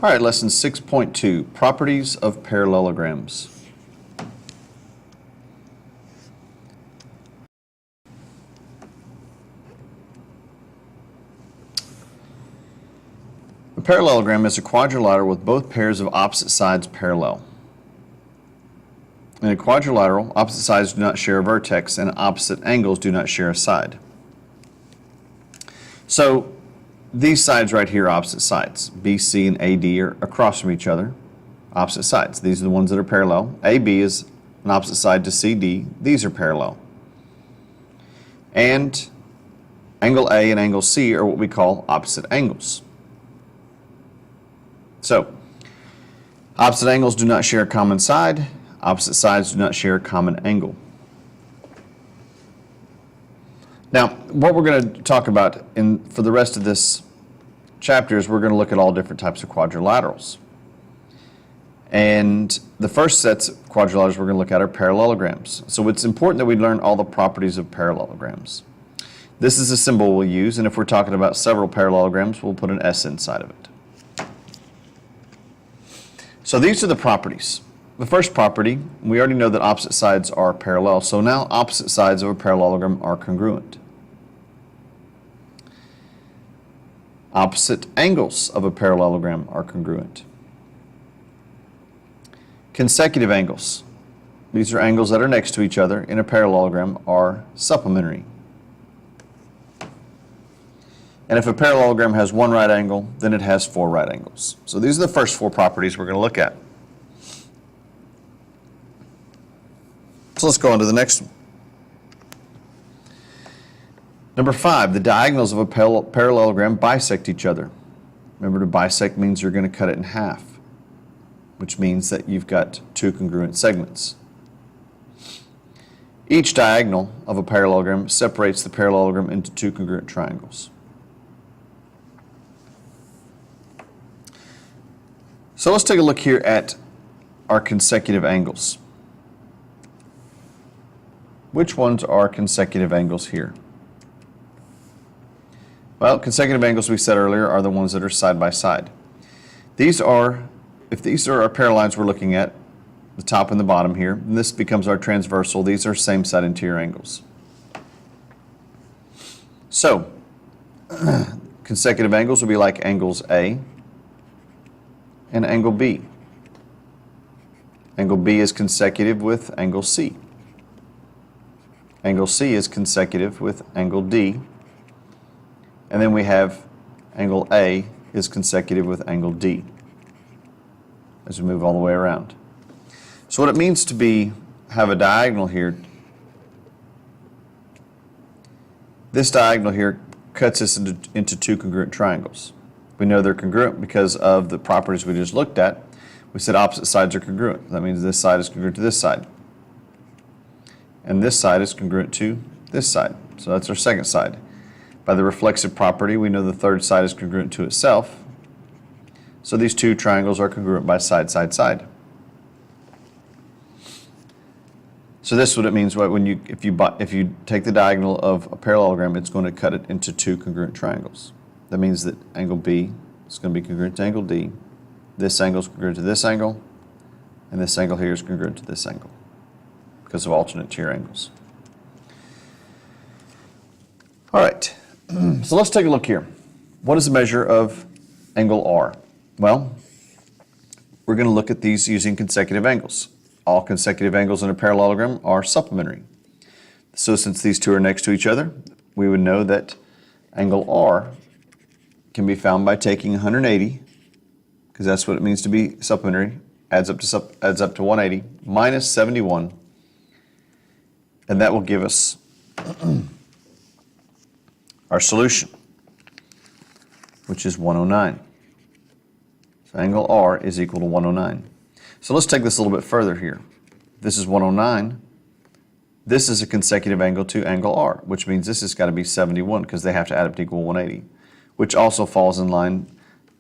All right, lesson 6.2, properties of parallelograms. A parallelogram is a quadrilateral with both pairs of opposite sides parallel. In a quadrilateral, opposite sides do not share a vertex and opposite angles do not share a side. So these sides right here are opposite sides. BC and AD are across from each other, opposite sides. These are the ones that are parallel. AB is an opposite side to CD. These are parallel. And angle A and angle C are what we call opposite angles. So, opposite angles do not share a common side. Opposite sides do not share a common angle. Now, what we're going to talk about for the rest of this chapter is we're going to look at all different types of quadrilaterals. And the first sets of quadrilaterals we're going to look at are parallelograms. So it's important that we learn all the properties of parallelograms. This is a symbol we'll use, and if we're talking about several parallelograms, we'll put an S inside of it. So these are the properties. The first property, we already know that opposite sides are parallel, so now opposite sides of a parallelogram are congruent. Opposite angles of a parallelogram are congruent. Consecutive angles, these are angles that are next to each other in a parallelogram, are supplementary. And if a parallelogram has one right angle, then it has four right angles. So these are the first four properties we're going to look at. So let's go on to the next one. Number 5, the diagonals of a parallelogram bisect each other. Remember, to bisect means you're going to cut it in half, which means that you've got two congruent segments. Each diagonal of a parallelogram separates the parallelogram into two congruent triangles. So let's take a look here at our consecutive angles. Which ones are consecutive angles here? Well, consecutive angles we said earlier are the ones that are side by side. These are, if these are our parallels we're looking at, the top and the bottom here, and this becomes our transversal. These are same side interior angles. So, consecutive angles will be like angles A and angle B. Angle B is consecutive with angle C. Angle C is consecutive with angle D. And then we have angle A is consecutive with angle D as we move all the way around. So what it means to have a diagonal here, this diagonal here cuts us into two congruent triangles. We know they're congruent because of the properties we just looked at. We said opposite sides are congruent. That means this side is congruent to this side. And this side is congruent to this side. So that's our second side. By the reflexive property, we know the third side is congruent to itself. So these two triangles are congruent by side, side, side. So this is what it means when if you take the diagonal of a parallelogram, it's going to cut it into two congruent triangles. That means that angle B is going to be congruent to angle D. This angle is congruent to this angle, and this angle here is congruent to this angle because of alternate tier angles. All right, so let's take a look here. What is the measure of angle R? Well, we're going to look at these using consecutive angles. All consecutive angles in a parallelogram are supplementary. So since these two are next to each other, we would know that angle R can be found by taking 180, because that's what it means to be supplementary, adds up to 180, minus 71, and that will give us our solution, which is 109. So angle R is equal to 109. So let's take this a little bit further here. This is 109. This is a consecutive angle to angle R, which means this has got to be 71 because they have to add up to equal 180, which also falls in line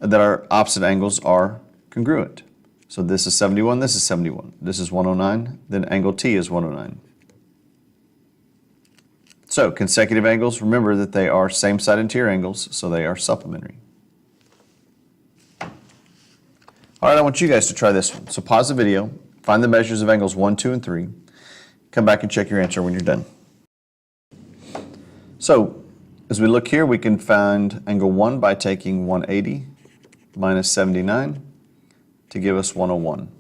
that our opposite angles are congruent. So this is 71, this is 71. This is 109, then angle T is 109. So consecutive angles, remember that they are same side interior angles, so they are supplementary. All right, I want you guys to try this one. So pause the video, find the measures of angles 1, 2, and 3. Come back and check your answer when you're done. So as we look here, we can find angle 1 by taking 180 minus 79 to give us 101.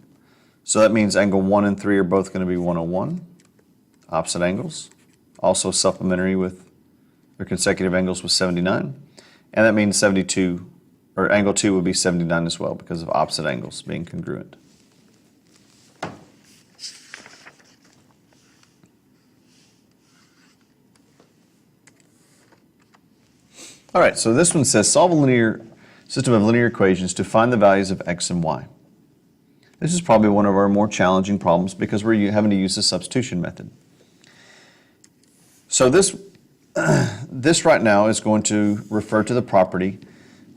So that means angle 1 and 3 are both going to be 101, opposite angles, also supplementary with their consecutive angles with 79. And that means 72, or angle 2 would be 79 as well because of opposite angles being congruent. All right, so this one says solve a linear system of linear equations to find the values of x and y. This is probably one of our more challenging problems because we're having to use the substitution method. So this right now is going to refer to the property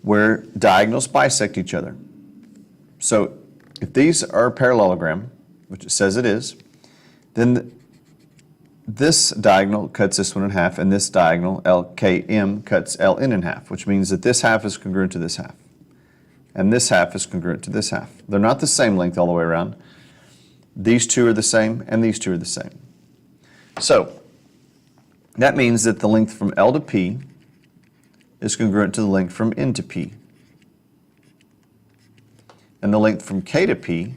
where diagonals bisect each other. So if these are a parallelogram, which it says it is, then this diagonal cuts this one in half, and this diagonal, LKM, cuts LN in half, which means that this half is congruent to this half. And this half is congruent to this half. They're not the same length all the way around. These two are the same, and these two are the same. So that means that the length from L to P is congruent to the length from N to P. And the length from K to P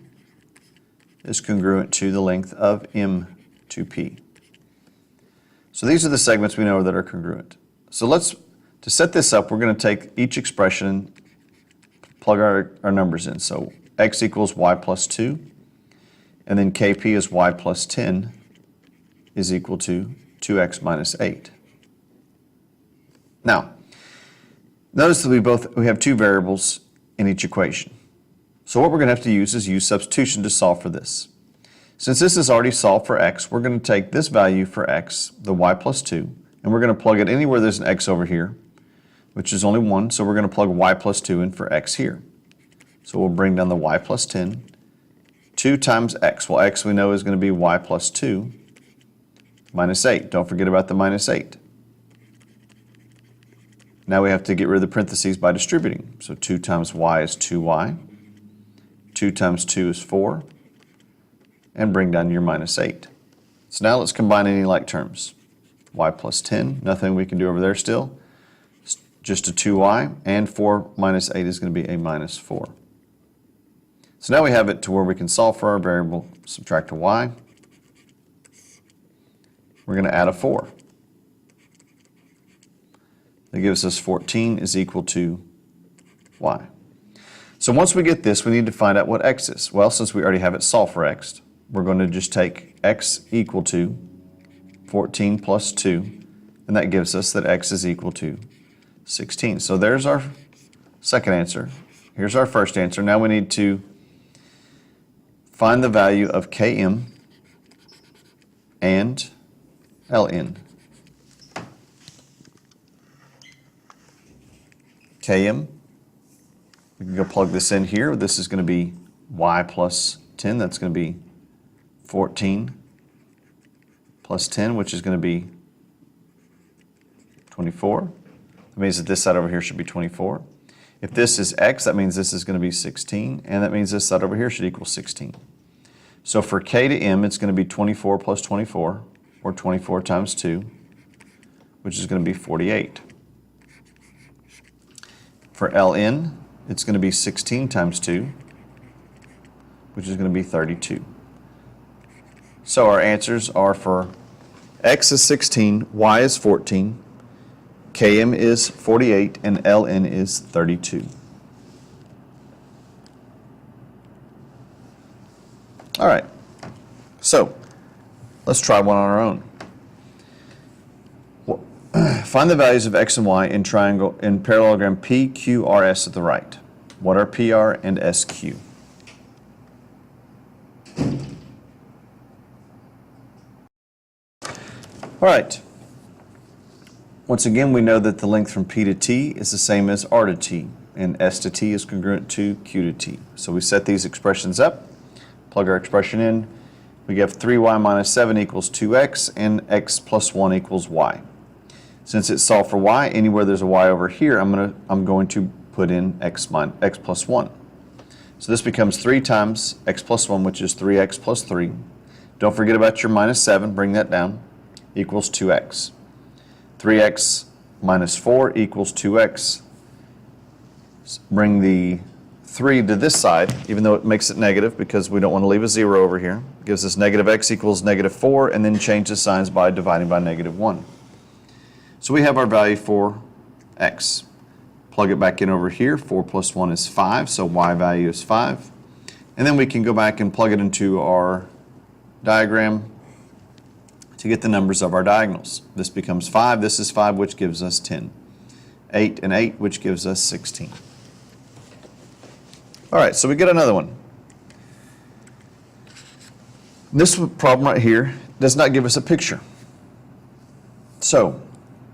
is congruent to the length of M to P. So these are the segments we know that are congruent. So to set this up, we're going to take each expression and plug our numbers in. So x equals y plus 2, and then kp is y plus 10 is equal to 2x minus 8. Now, notice that we have two variables in each equation. So what we're going to have to use is use substitution to solve for this. Since this is already solved for x, we're going to take this value for x, the y plus 2, and we're going to plug it anywhere there's an x over here, which is only 1, so we're going to plug y plus 2 in for x here. So we'll bring down the y plus 10, 2 times x. Well, x we know is going to be y plus 2 minus 8. Don't forget about the minus 8. Now we have to get rid of the parentheses by distributing. So 2 times y is 2y, 2 times 2 is 4, and bring down your minus 8. So now let's combine any like terms. Y plus 10, nothing we can do over there still. Just a 2y, and 4 minus 8 is going to be a minus 4. So now we have it to where we can solve for our variable, subtract a y. We're going to add a 4. That gives us 14 is equal to y. So once we get this, we need to find out what x is. Well, since we already have it solved for x, we're going to just take x equal to 14 plus 2, and that gives us that x is equal to 16. So there's our second answer. Here's our first answer. Now we need to find the value of Km and Ln. Km, we can go plug this in here. This is going to be y plus 10. That's going to be 14 plus 10, which is going to be 24. That means that this side over here should be 24. If this is x, that means this is going to be 16, and that means this side over here should equal 16. So for k to m, it's going to be 24 plus 24, or 24 times 2, which is going to be 48. For ln, it's going to be 16 times 2, which is going to be 32. So our answers are for x is 16, y is 14, Km is 48, and Ln is 32. All right, so let's try one on our own. Find the values of x and y in parallelogram PQRS at the right. What are PR and SQ? All right. Once again, we know that the length from P to T is the same as R to T, and S to T is congruent to Q to T. So we set these expressions up, plug our expression in. We have 3y minus 7 equals 2x, and x plus 1 equals y. Since it's solved for y, anywhere there's a y over here, I'm going to put in x plus 1. So this becomes 3 times x plus 1, which is 3x plus 3. Don't forget about your minus 7, bring that down, equals 2x. 3x minus 4 equals 2x. Bring the 3 to this side, even though it makes it negative because we don't want to leave a 0 over here. It gives us negative x equals negative 4, and then change the signs by dividing by negative 1. So we have our value for x. Plug it back in over here. 4 plus 1 is 5, so y value is 5. And then we can go back and plug it into our diagram to get the numbers of our diagonals. This becomes 5, this is 5, which gives us 10. 8 and 8, which gives us 16. All right, so we get another one. This problem right here does not give us a picture. So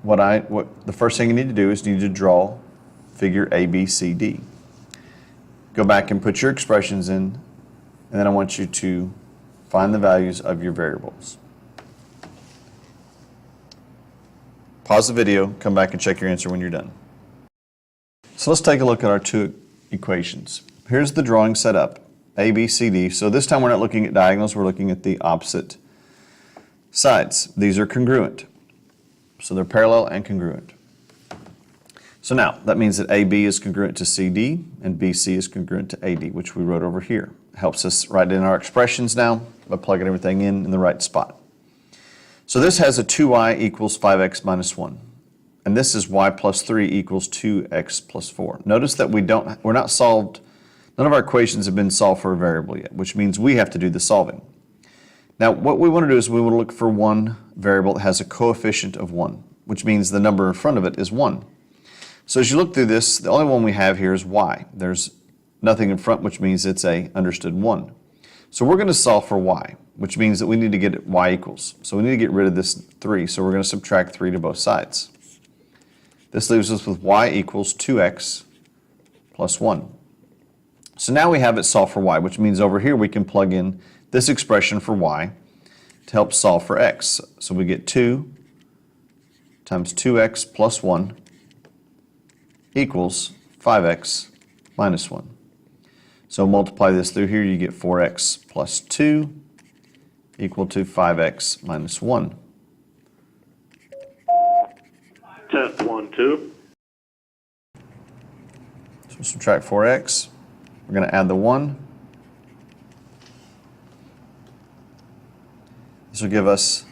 what the first thing you need to do is you need to draw figure A, B, C, D. Go back and put your expressions in, and then I want you to find the values of your variables. Pause the video, come back and check your answer when you're done. So let's take a look at our two equations. Here's the drawing set up, A, B, C, D. So this time we're not looking at diagonals, we're looking at the opposite sides. These are congruent. So they're parallel and congruent. So now, that means that AB is congruent to CD and BC is congruent to AD, which we wrote over here. Helps us write in our expressions now by plugging everything in the right spot. So this has a 2y equals 5x minus 1. And this is y plus 3 equals 2x plus 4. Notice that we're not solved, none of our equations have been solved for a variable yet, which means we have to do the solving. Now, what we want to do is we want to look for one variable that has a coefficient of 1, which means the number in front of it is 1. So as you look through this, the only one we have here is y. There's nothing in front, which means it's a understood 1. So we're going to solve for y, which means that we need to get y equals. So we need to get rid of this 3, so we're going to subtract 3 to both sides. This leaves us with y equals 2x plus 1. So now we have it solved for y, which means over here we can plug in this expression for y to help solve for x. So we get 2 times 2x plus 1 equals 5x minus 1. So multiply this through here, you get 4x plus 2 equal to 5x minus 1. Test 1, 2. So we'll subtract 4x. We're going to add the 1. This will give us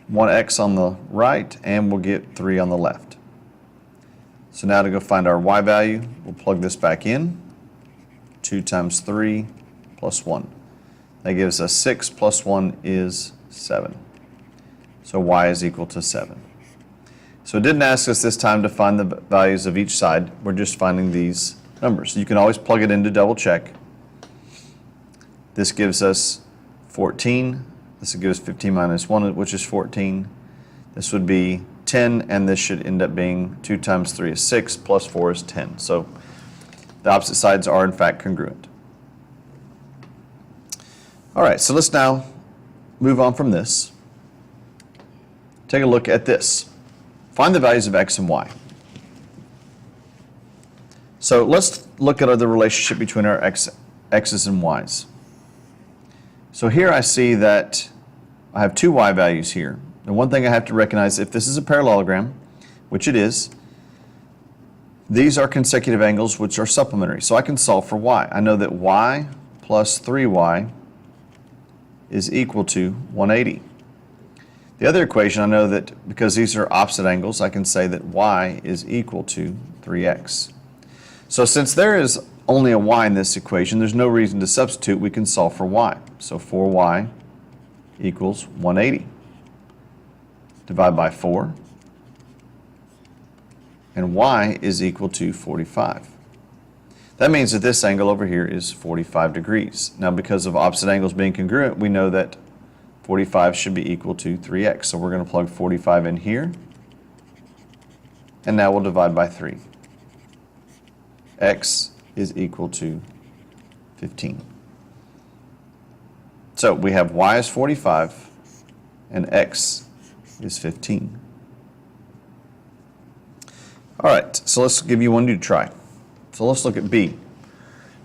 1x on the right, and we'll get 3 on the left. So now to go find our y value, we'll plug this back in. 2 times 3 plus 1. That gives us 6 plus 1 is 7. So y is equal to 7. So it didn't ask us this time to find the values of each side. We're just finding these numbers. You can always plug it in to double check. This gives us 14. This would give us 15 minus 1, which is 14. This would be 10, and this should end up being 2 times 3 is 6, plus 4 is 10. So the opposite sides are in fact congruent. All right, so let's now move on from this. Take a look at this. Find the values of x and y. So let's look at the relationship between our x's and y's. So here I see that I have two y values here. And one thing I have to recognize, if this is a parallelogram, which it is, these are consecutive angles which are supplementary. So I can solve for y. I know that y plus 3y is equal to 180. The other equation, I know that because these are opposite angles, I can say that y is equal to 3x. So since there is only a y in this equation, there's no reason to substitute. We can solve for y. So 4y equals 180. Divide by 4. And y is equal to 45. That means that this angle over here is 45 degrees. Now because of opposite angles being congruent, we know that 45 should be equal to 3x. So we're going to plug 45 in here. And now we'll divide by 3. X is equal to 15. So we have y is 45 and x is 15. All right, so let's give you one to try. So let's look at B.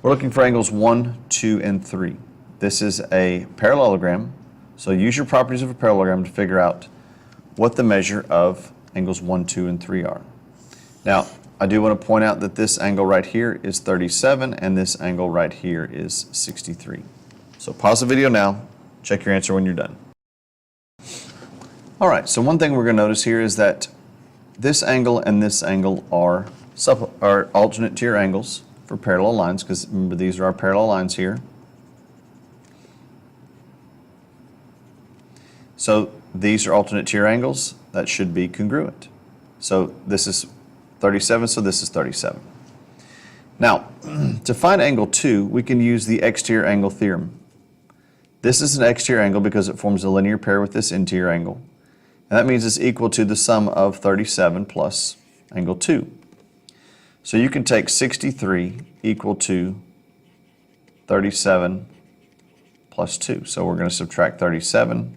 We're looking for angles 1, 2, and 3. This is a parallelogram, so use your properties of a parallelogram to figure out what the measure of angles 1, 2, and 3 are. Now, I do want to point out that this angle right here is 37, and this angle right here is 63. So pause the video now, check your answer when you're done. All right, so one thing we're going to notice here is that this angle and this angle are alternate tier angles for parallel lines, because remember these are our parallel lines here. So these are alternate tier angles that should be congruent. So this is 37, so this is 37. Now, to find angle 2, we can use the exterior angle theorem. This is an exterior angle because it forms a linear pair with this interior angle. And that means it's equal to the sum of 37 plus angle 2. So you can take 63 equal to 37 plus 2. So we're going to subtract 37.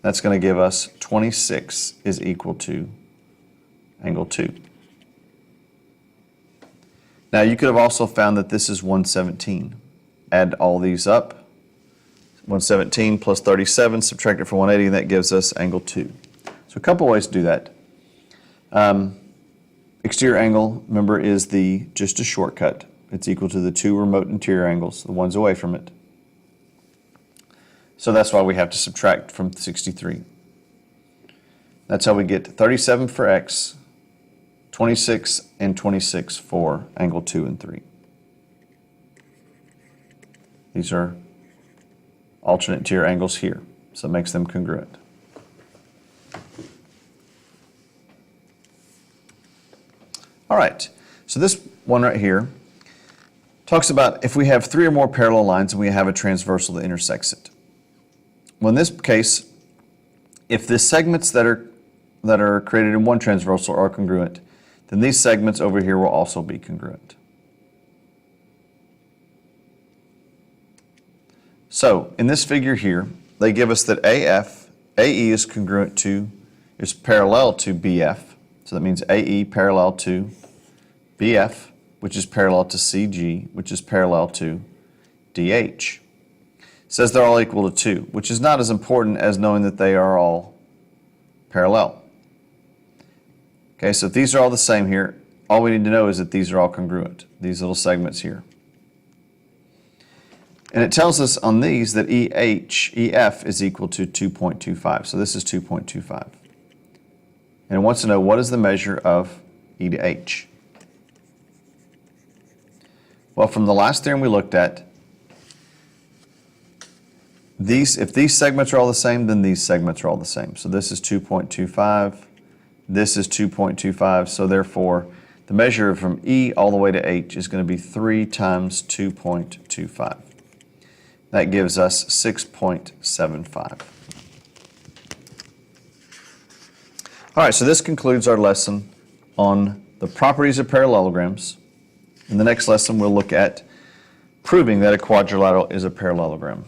That's going to give us 26 is equal to angle 2. Now you could have also found that this is 117. Add all these up. 117 plus 37, subtract it from 180, and that gives us angle 2. So a couple ways to do that. Exterior angle, remember, is just a shortcut. It's equal to the two remote interior angles, the ones away from it. So that's why we have to subtract from 63. That's how we get 37 for x, 26 and 26 for angle 2 and 3. These are alternate tier angles here, so it makes them congruent. All right, so this one right here talks about if we have 3 or more parallel lines and we have a transversal that intersects it. Well, in this case, if the segments that are created in one transversal are congruent, then these segments over here will also be congruent. So in this figure here, they give us that AE is parallel to BF. So that means AE parallel to BF, which is parallel to CG, which is parallel to DH. It says they're all equal to 2, which is not as important as knowing that they are all parallel. Okay, so if these are all the same here, all we need to know is that these are all congruent, these little segments here. And it tells us on these that EF is equal to 2.25. So this is 2.25. And it wants to know what is the measure of E to H. Well, from the last theorem we looked at, if these segments are all the same, then these segments are all the same. So this is 2.25, this is 2.25, so therefore the measure from E all the way to H is going to be 3 times 2.25. That gives us 6.75. All right, so this concludes our lesson on the properties of parallelograms. In the next lesson, we'll look at proving that a quadrilateral is a parallelogram.